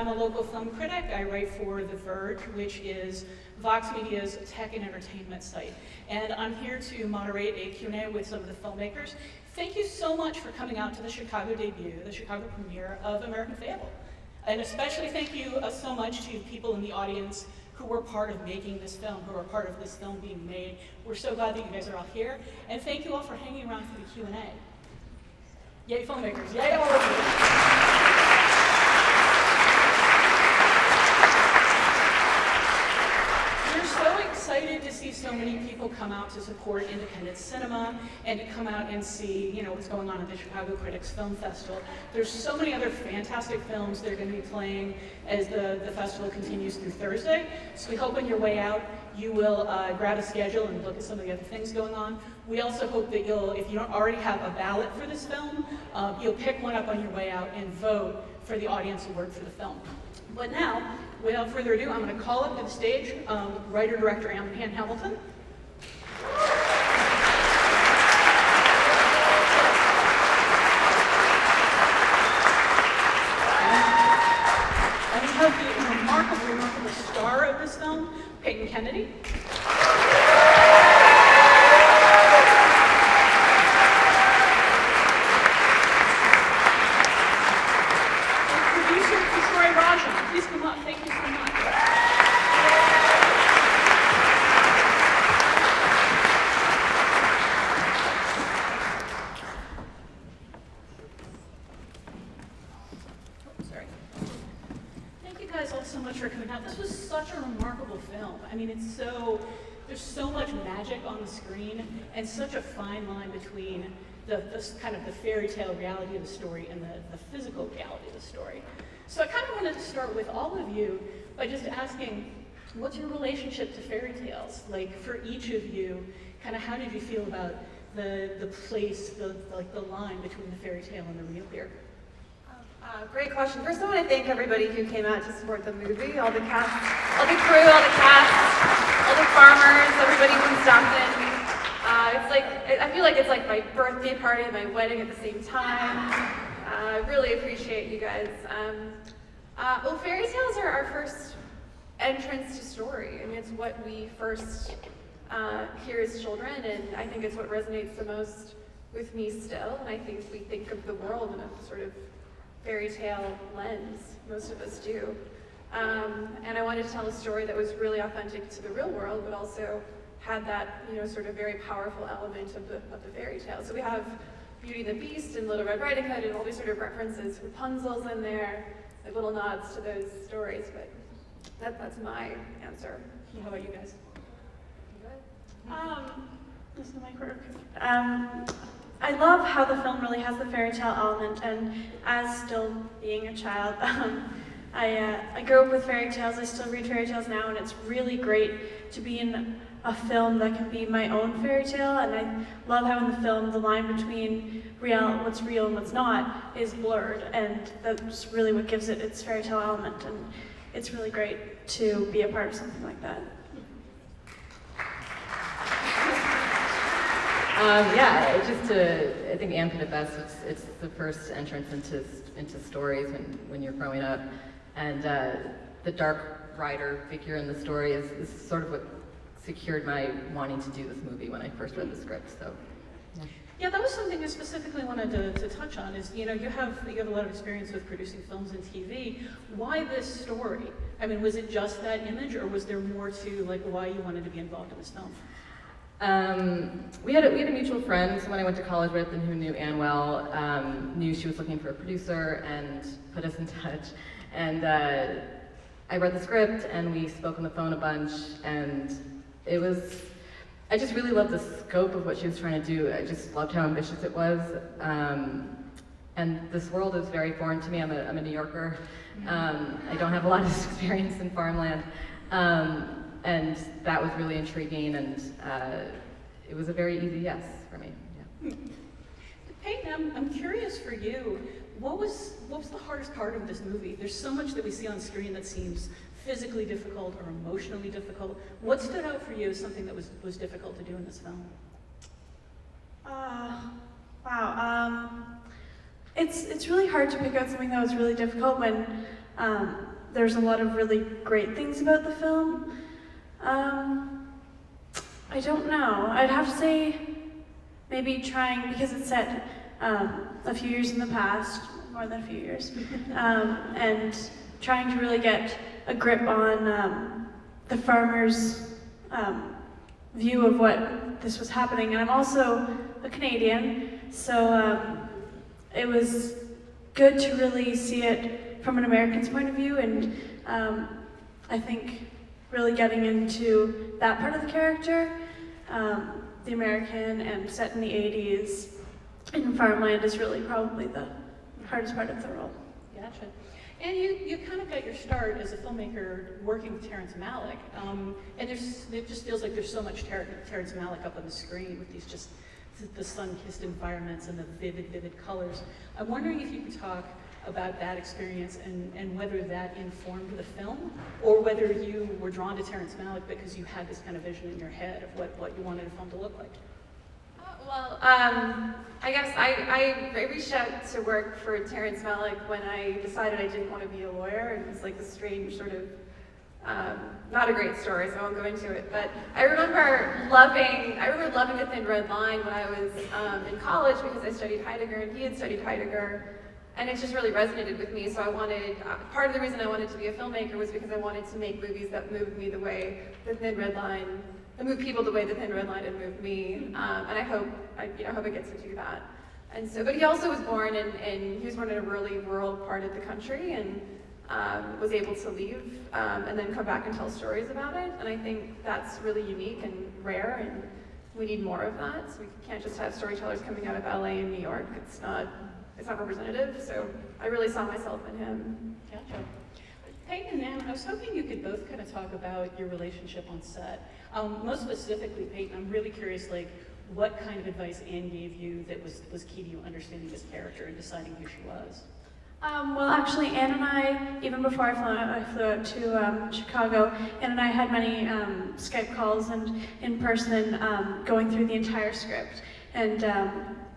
I'm a local film critic. I write for The Verge, which is Vox Media's tech and entertainment site. And I'm here to moderate a Q&A with some of the filmmakers. Thank you so much for coming out to the Chicago debut, the Chicago premiere of American Fable. And especially thank you so much to people in the audience who were part of making this film, who are part of this film being made. We're so glad that you guys are all here. And thank you all for hanging around for the Q&A. Yay, filmmakers. Yay, all of you. Excited to see so many people come out to support independent cinema and to come out and see, what's going on at the Chicago Critics Film Festival. There's so many other fantastic films that are going to be playing as the festival continues through Thursday. So we hope on your way out you will grab a schedule and look at some of the other things going on. We also hope that if you don't already have a ballot for this film, you'll pick one up on your way out and vote for the audience award for the film. But now, without further ado, I'm going to call up to the stage writer-director Anne Hamilton. And we have the remarkable star of this film, Peyton Kennedy. Kishori Rajan, please come up. Thank you so much. Sorry. Thank you guys all so much for coming out. This was such a remarkable film. I mean, there's so much magic on the screen and such a fine line between the kind of the fairy tale reality of the story and the physical reality of the story. So I kind of wanted to start with all of you by just asking, what's your relationship to fairy tales? Like for each of you, kind of how did you feel about the place, the line between the fairy tale and the real here? Great question. First, I want to thank everybody who came out to support the movie, all the cast, all the crew, all the cast, all the farmers, everybody who stopped in. I feel like it's like my birthday party and my wedding at the same time. I really appreciate you guys. Well, fairy tales are our first entrance to story. I mean, it's what we first hear as children, and I think it's what resonates the most with me still. And I think we think of the world in a sort of fairy tale lens. Most of us do. And I wanted to tell a story that was really authentic to the real world, but also had that, sort of very powerful element of the fairy tale. So we have Beauty and the Beast and Little Red Riding Hood and all these sort of references. Rapunzel's in there, like little nods to those stories, but that's my answer. How about you guys? This is my career. I love how the film really has the fairy tale element, and as still being a child, I grew up with fairy tales. I still read fairy tales now, and it's really great to be in a film that can be my own fairy tale. And I love how in the film the line between what's real and what's not is blurred, and that's really what gives it its fairy tale element. And it's really great to be a part of something like that. I think Anne put it best. It's the first entrance into stories when you're growing up, and the dark rider figure in the story is sort of what secured my wanting to do this movie when I first read the script. So, yeah, that was something I specifically wanted to touch on. Is you have a lot of experience with producing films and TV. Why this story? I mean, was it just that image, or was there more to why you wanted to be involved in this film? We had a mutual friend, someone I went to college with and who knew Anne well, knew she was looking for a producer and put us in touch. And I read the script and we spoke on the phone a bunch, and I just really loved the scope of what she was trying to do. I just loved how ambitious it was. And this world is very foreign to me. I'm a New Yorker. I don't have a lot of experience in farmland. And that was really intriguing, and it was a very easy yes for me. Yeah. Peyton, I'm curious for you, what was the hardest part of this movie? There's so much that we see on screen that seems physically difficult or emotionally difficult. What stood out for you as something that was difficult to do in this film? Wow. It's really hard to pick out something that was really difficult when there's a lot of really great things about the film. I don't know. I'd have to say maybe trying, because it's set a few years in the past, more than a few years, and trying to really get a grip on the farmers' view of what this was happening. And I'm also a Canadian, so it was good to really see it from an American's point of view, and I think really getting into that part of the character, the American and set in the 80s in farmland, is really probably the hardest part of the role. Gotcha. And you kind of got your start as a filmmaker working with Terrence Malick, and it just feels like there's so much Terrence Malick up on the screen with these just the sun-kissed environments and the vivid colors. I'm wondering if you could talk about that experience and whether that informed the film, or whether you were drawn to Terrence Malick because you had this kind of vision in your head of what you wanted a film to look like. Well, I guess I reached out to work for Terrence Malick when I decided I didn't want to be a lawyer, and it was like this strange sort of, not a great story, so I won't go into it, but I remember loving The Thin Red Line when I was in college, because I studied Heidegger and he had studied Heidegger, and it just really resonated with me. So I wanted, part of the reason I wanted to be a filmmaker was because I wanted to make movies that moved me the way The Thin Red Line, that moved people the way The Thin Red Line had moved me, and I hope I get to do that. And so, but he also was born he was born in a really rural part of the country, and was able to leave and then come back and tell stories about it. And I think that's really unique and rare, and we need more of that. So we can't just have storytellers coming out of LA and New York. It's not representative. So I really saw myself in him. Gotcha. Peyton and Ann, I was hoping you could both kind of talk about your relationship on set. Most specifically, Peyton, I'm really curious, like, what kind of advice Ann gave you that was key to you understanding this character and deciding who she was? Well, actually, Ann and I, even before I flew out to Chicago, Ann and I had many Skype calls and in person going through the entire script. And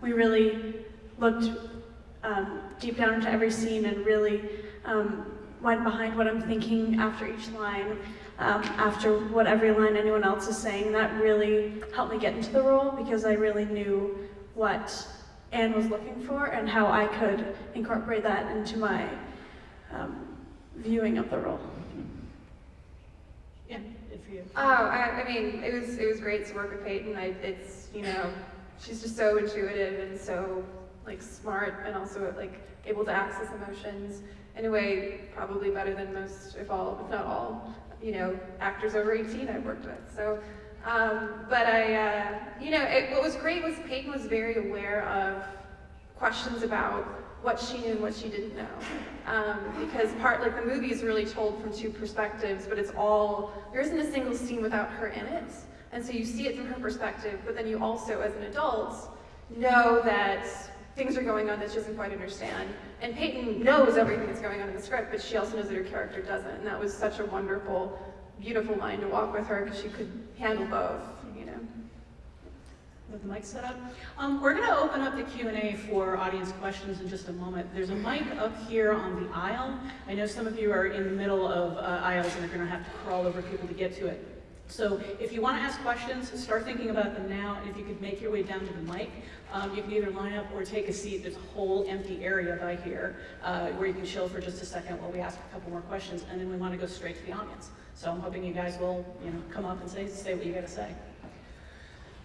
we really looked deep down into every scene and really went behind what I'm thinking after each line, after what every line anyone else is saying. That really helped me get into the role, because I really knew what Anne was looking for and how I could incorporate that into my viewing of the role. Yeah, good for you. Oh, I mean, it was great to work with Peyton. It's, she's just so intuitive and so like smart, and also like able to access emotions in a way probably better than most, if not all, actors over 18 I've worked with. So, but what was great was Peyton was very aware of questions about what she knew and what she didn't know. Because the movie is really told from two perspectives, but there isn't a single scene without her in it. And so you see it from her perspective, but then you also, as an adult, know that things are going on that she doesn't quite understand. And Peyton knows everything that's going on in the script, but she also knows that her character doesn't. And that was such a wonderful, beautiful line to walk with her, because she could handle both, With the mic set up. We're going to open up the Q&A for audience questions in just a moment. There's a mic up here on the aisle. I know some of you are in the middle of aisles and are going to have to crawl over people to get to it. So if you want to ask questions, start thinking about them now. And if you could make your way down to the mic, you can either line up or take a seat. There's a whole empty area by here where you can chill for just a second while we ask a couple more questions. And then we want to go straight to the audience. So I'm hoping you guys will, come up and say what you got to say.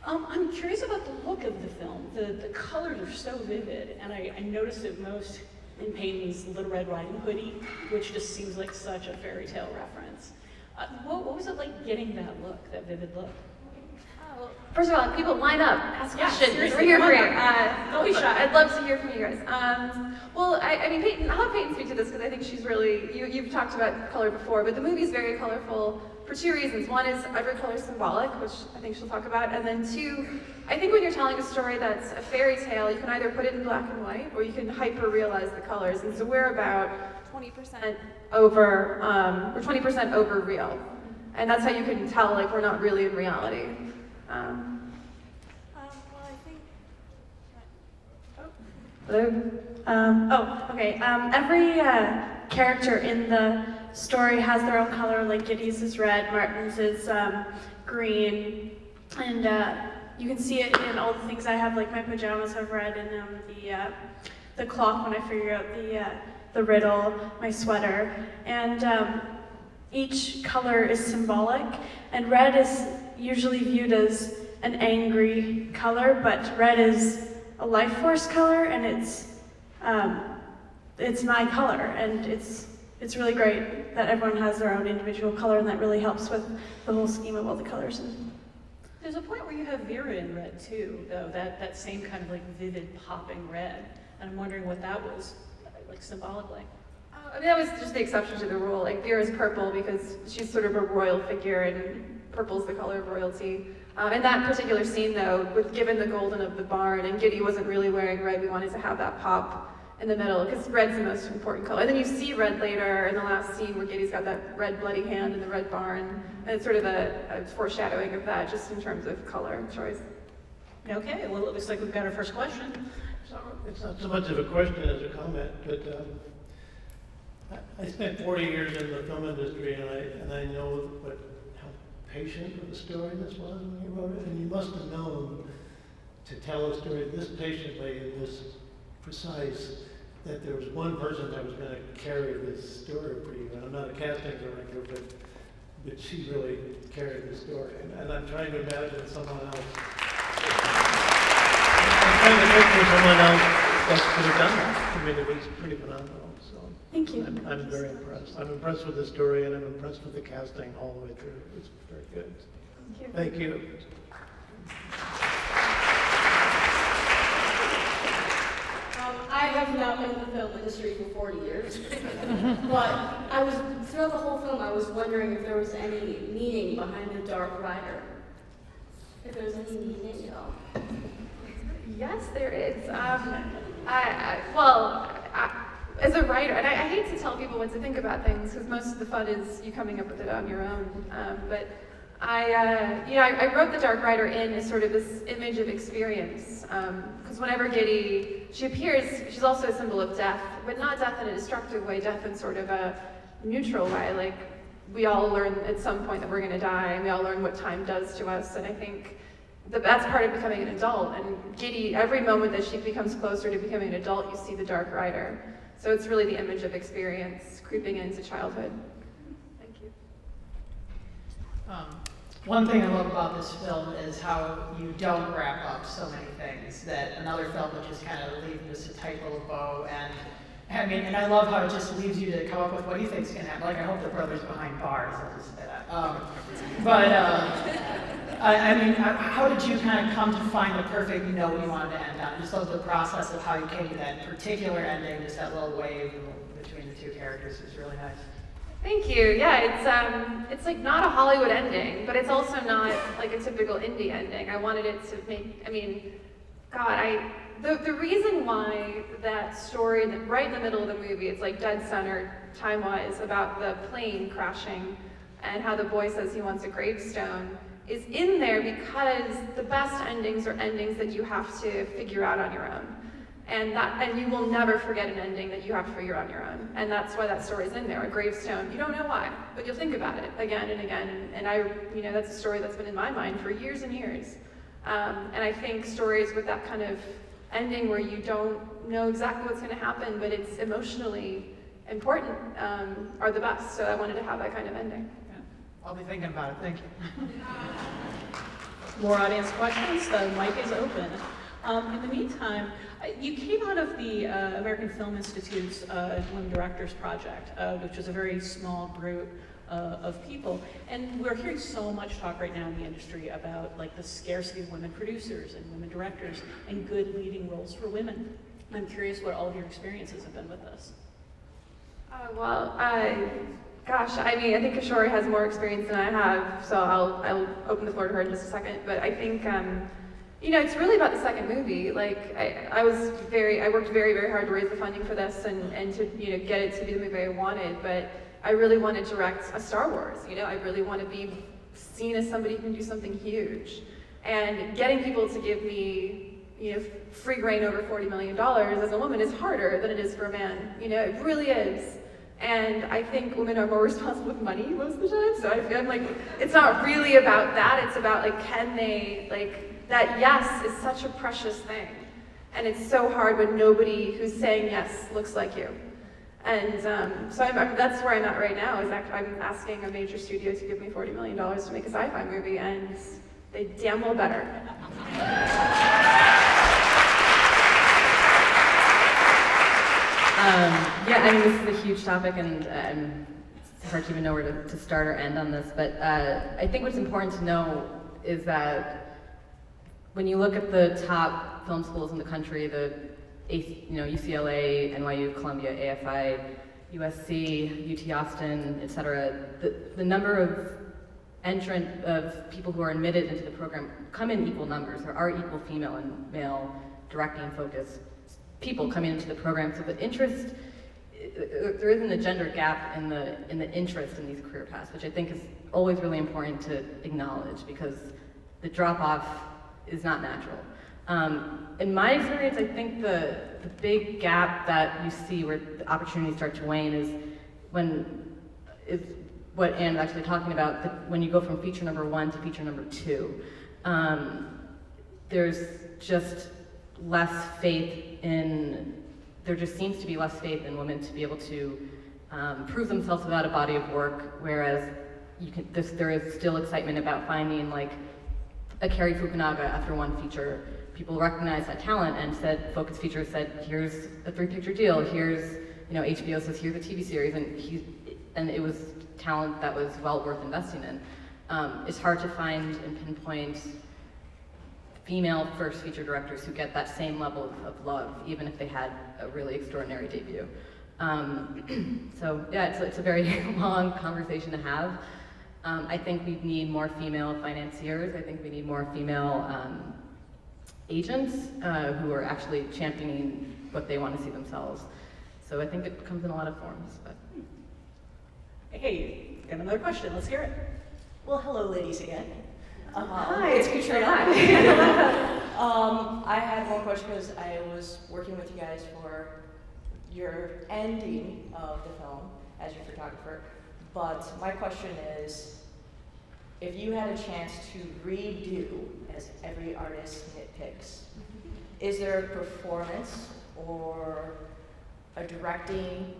I'm curious about the look of the film. The colors are so vivid, and I noticed it most in Peyton's Little Red Riding Hoodie, which just seems like such a fairy tale reference. What was it like getting that look, that vivid look? First of all, people line up, ask questions. Seriously, We're here for you. Don't be shy. I'd love to hear from you guys. Well, I mean, Peyton, I'll have Peyton speak to this, because I think she's really, you've talked about color before, but the movie's very colorful for two reasons. One is every color is symbolic, which I think she'll talk about, and then two, I think when you're telling a story that's a fairy tale, you can either put it in black and white, or you can hyper-realize the colors, and so we're about 20% over, we're 20% over real, and that's how you can tell, like, we're not really in reality. Well, I think. Hello? Okay. Every character in the story has their own color, like Giddy's is red, Martin's is green, and you can see it in all the things I have, like my pajamas have red, and the clock when I figure out the riddle, my sweater, and each color is symbolic, and red is usually viewed as an angry color, but red is a life force color, and it's my color, and it's really great that everyone has their own individual color, and that really helps with the whole scheme of all the colors. There's a point where you have Vera in red too, though, that same kind of like vivid popping red, and I'm wondering what that was like symbolically. I mean, that was just the exception to the rule. Like Vera's purple because she's sort of a royal figure, and purple's the color of royalty. In that particular scene, though, given the golden of the barn, and Giddy wasn't really wearing red, we wanted to have that pop in the middle, because red's the most important color. And then you see red later in the last scene where Giddy's got that red bloody hand in the red barn, and it's sort of a foreshadowing of that, just in terms of color choice. Okay, well, it looks like we've got our first question. It's not so much of a question as a comment, but I spent 40 years in the film industry, and I know how patient with the story this was when you wrote it, and you must have known to tell a story this patiently and this precise, that there was one person that was going to carry this story for you. And I'm not a casting director, but she really carried the story, and I'm trying to imagine someone else. I'm trying to picture someone else that could have done that. I mean, it was pretty phenomenal. So Thank you. I'm very impressed. I'm impressed with the story, and I'm impressed with the casting all the way through. It's very good. Thank you. Thank you. I have not been in the film industry for 40 years, but throughout the whole film, I was wondering if there was any meaning behind the Dark Rider. If there was any meaning at all. Yes, there is. As a writer, and I hate to tell people what to think about things, because most of the fun is you coming up with it on your own. But I wrote the Dark Rider in as sort of this image of experience, because whenever Giddy, she appears, she's also a symbol of death, but not death in a destructive way, death in sort of a neutral way. Like, we all learn at some point that we're going to die, and we all learn what time does to us, and I think that's part of becoming an adult. And Giddy, every moment that she becomes closer to becoming an adult, you see the Dark Rider. So it's really the image of experience creeping into childhood. Thank you. One thing I love about this film is how you don't wrap up so many things, that another film would just kind of leave just a tight little bow. And I love how it just leaves you to come up with what you think's gonna happen. Like, I hope the brother's behind bars. I'll just say that. How did you kind of come to find the perfect note you wanted to end on? I just love the process of how you came to that particular ending, just that little wave between the two characters. It was really nice. Thank you. Yeah, it's like not a Hollywood ending, but it's also not like a typical indie ending. I wanted it to make, the reason why that story, right in the middle of the movie, it's like dead center time-wise about the plane crashing and how the boy says he wants a gravestone, is in there because the best endings are endings that you have to figure out on your own. And you will never forget an ending that you have to figure out on your own. And that's why that story's in there, a gravestone. You don't know why, but you'll think about it again and again. And that's a story that's been in my mind for years and years. And I think stories with that kind of ending where you don't know exactly what's going to happen, but it's emotionally important, are the best. So I wanted to have that kind of ending. Yeah. I'll be thinking about it. Thank you. More audience questions? The mic is open. In the meantime, you came out of the American Film Institute's Women Directors Project, which was a very small group of people, and we're hearing so much talk right now in the industry about like the scarcity of women producers and women directors and good leading roles for women. I'm curious what all of your experiences have been with this. I think Kishori has more experience than I have, so I'll open the floor to her in just a second. But I think, it's really about the second movie. Like, I worked very, very hard to raise the funding for this and to, get it to be the movie I wanted. But I really want to direct a Star Wars. I really want to be seen as somebody who can do something huge. And getting people to give me, free reign over $40 million as a woman is harder than it is for a man. It really is. And I think women are more responsible with money most of the time, so I'm like, it's not really about that, it's about like, can they, like, that yes is such a precious thing. And it's so hard when nobody who's saying yes looks like you. And so that's where I'm at right now, is I'm asking a major studio to give me $40 million to make a sci-fi movie, and they damn well better. Yeah, I mean, this is a huge topic, and it's hard to even know where to start or end on this, but I think what's important to know is that when you look at the top film schools in the country, UCLA, NYU, Columbia, AFI, USC, UT Austin, etc., the number of people who are admitted into the program come in equal numbers. There are equal female and male directing focused people coming into the program, so the interest, there isn't a gender gap in the interest in these career paths, which I think is always really important to acknowledge, because the drop-off is not natural. In my experience, I think the big gap that you see where the opportunities start to wane is what Anne's actually talking about, when you go from feature number 1 to feature number 2. There's just less faith there just seems to be less faith in women to be able to prove themselves without a body of work, whereas there is still excitement about finding like a Cary Fukunaga after one feature. People recognize that talent and Focus Features said, here's a 3-picture deal, here's, HBO says, here's a TV series, and it was talent that was well worth investing in. It's hard to find and pinpoint female first feature directors who get that same level of love, even if they had a really extraordinary debut. So yeah, it's a very long conversation to have. I think we need more female financiers. I think we need more female agents who are actually championing what they want to see themselves. So I think it comes in a lot of forms. But. Hey, got another question. Let's hear it. Well, hello, ladies again. Hi, it's Kishori Rajan. I had one question because I was working with you guys for your ending of the film as your photographer. But my question is, if you had a chance to redo, as every artist nitpicks, is there a performance or a directing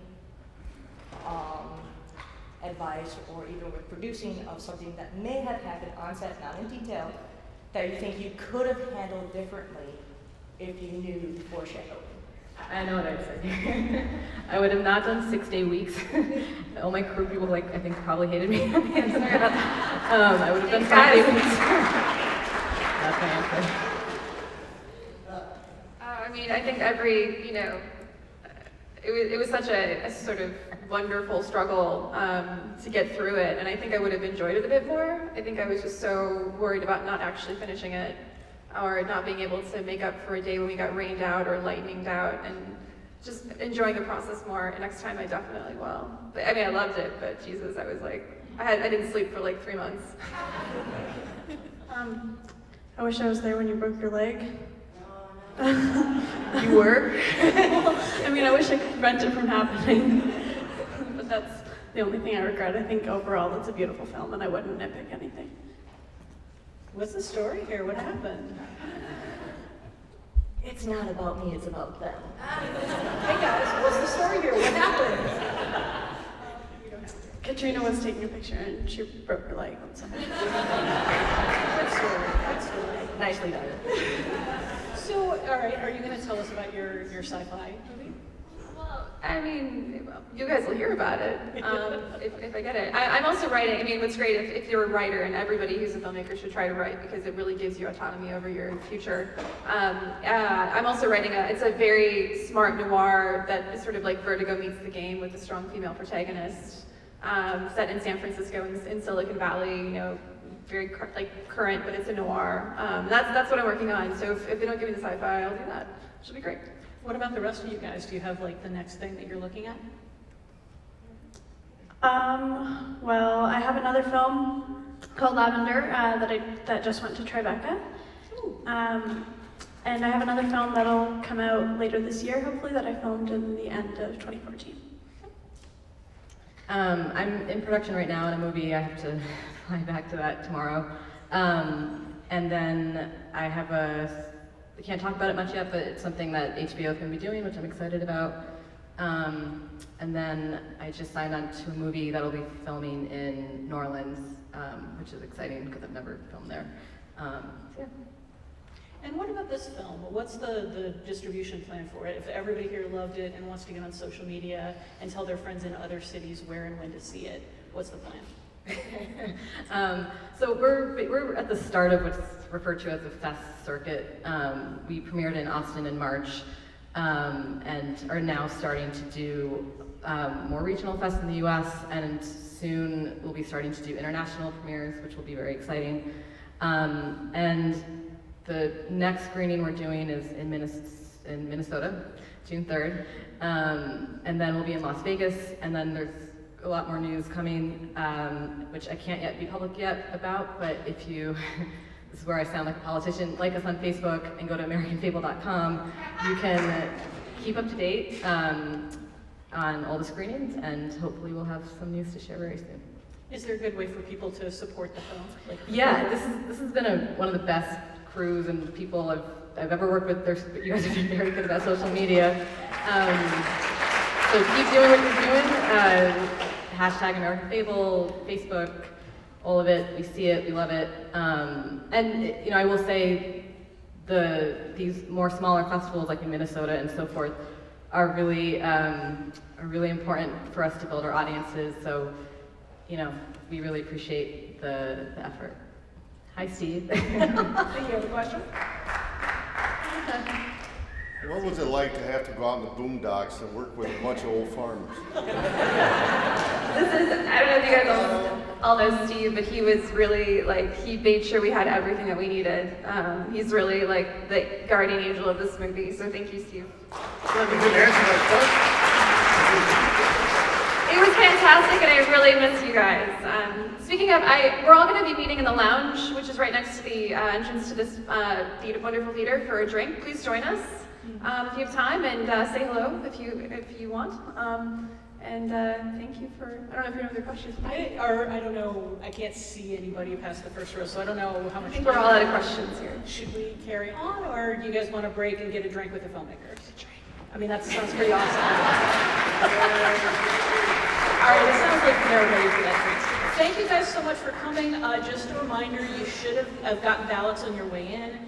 advice, or even with producing of something that may have happened on set, not in detail, that you think you could have handled differently if you knew the foreshadowing? I know what I'd say. I would have not done 6-day weeks. All my crew people, I think, probably hated me. Sorry about that. I would have done 5-day weeks. That's my answer. I think it was such a sort of wonderful struggle to get through it, and I think I would have enjoyed it a bit more. I think I was just so worried about not actually finishing it, or not being able to make up for a day when we got rained out or lightninged out, and just enjoying the process more. Next time I definitely will. But, I loved it, but Jesus, I was like, I didn't sleep for 3 months. I wish I was there when you broke your leg. You were? I wish I could prevent it from happening. But that's the only thing I regret. I think overall it's a beautiful film, and I wouldn't nitpick anything. What's the story here? What happened? It's not about me, it's about them. Hey guys, what's the story here? What happened? Katrina was taking a picture and she broke her leg on something. Good story. Good story. Nicely done. So, all right, are you going to tell us about your sci-fi movie? Well, you guys will hear about it if I get it. I'm also writing. What's great if you're a writer, and everybody who's a filmmaker should try to write, because it really gives you autonomy over your future. I'm also writing it's a very smart noir that is sort of like Vertigo meets The Game, with a strong female protagonist, set in San Francisco in Silicon Valley. Very current, but it's a noir. That's what I'm working on. So if they don't give me the sci-fi, I'll do that. Should be great. What about the rest of you guys? Do you have the next thing that you're looking at? Well, I have another film called Lavender that just went to Tribeca. And I have another film that'll come out later this year, hopefully, that I filmed in the end of 2014. I'm in production right now in a movie. I have to fly back to that tomorrow. And then I have I can't talk about it much yet, but it's something that HBO is going to be doing, which I'm excited about. And then I just signed on to a movie that'll be filming in New Orleans, which is exciting because I've never filmed there. So yeah. And what about this film? What's the distribution plan for it? If everybody here loved it and wants to get on social media and tell their friends in other cities where and when to see it, what's the plan? So we're at the start of what's referred to as the fest circuit. We premiered in Austin in March and are now starting to do more regional fests in the US, and soon we'll be starting to do international premieres, which will be very exciting. And the next screening we're doing is in Minnesota, June 3rd, and then we'll be in Las Vegas, and then there's a lot more news coming, which I can't yet be public yet about, but if you, this is where I sound like a politician, like us on Facebook and go to AmericanFable.com, you can keep up to date on all the screenings, and hopefully we'll have some news to share very soon. Is there a good way for people to support the film? Yeah, this has been one of the best crews and people I've ever worked with. You guys have been very good about social media. So keep doing what you're doing. Hashtag American Fable, Facebook, all of it. We see it, we love it. And I will say these more smaller festivals like in Minnesota and so forth are really important for us to build our audiences. So we really appreciate the effort. Hi, Steve. Thank you. Have a question? What was it like to have to go out in the boondocks and work with a bunch of old farmers? I don't know if you guys all know Steve, but he was really he made sure we had everything that we needed. He's really like the guardian angel of this movie, so thank you, Steve. It was fantastic, and I really miss you guys. Speaking of, we're all going to be meeting in the lounge, which is right next to the entrance to this wonderful theater, for a drink. Please join us if you have time, and say hello if you want. And thank you for. I don't know if you have other questions. I don't know. I can't see anybody past the first row, so I don't know how much. I think we're all out of questions here. Should we carry on, or do you guys want to break and get a drink with the filmmakers? I mean, that sounds pretty awesome. All right, it sounds like they're ready for that drink. Thank you guys so much for coming. Just a reminder, you should have gotten ballots on your way in.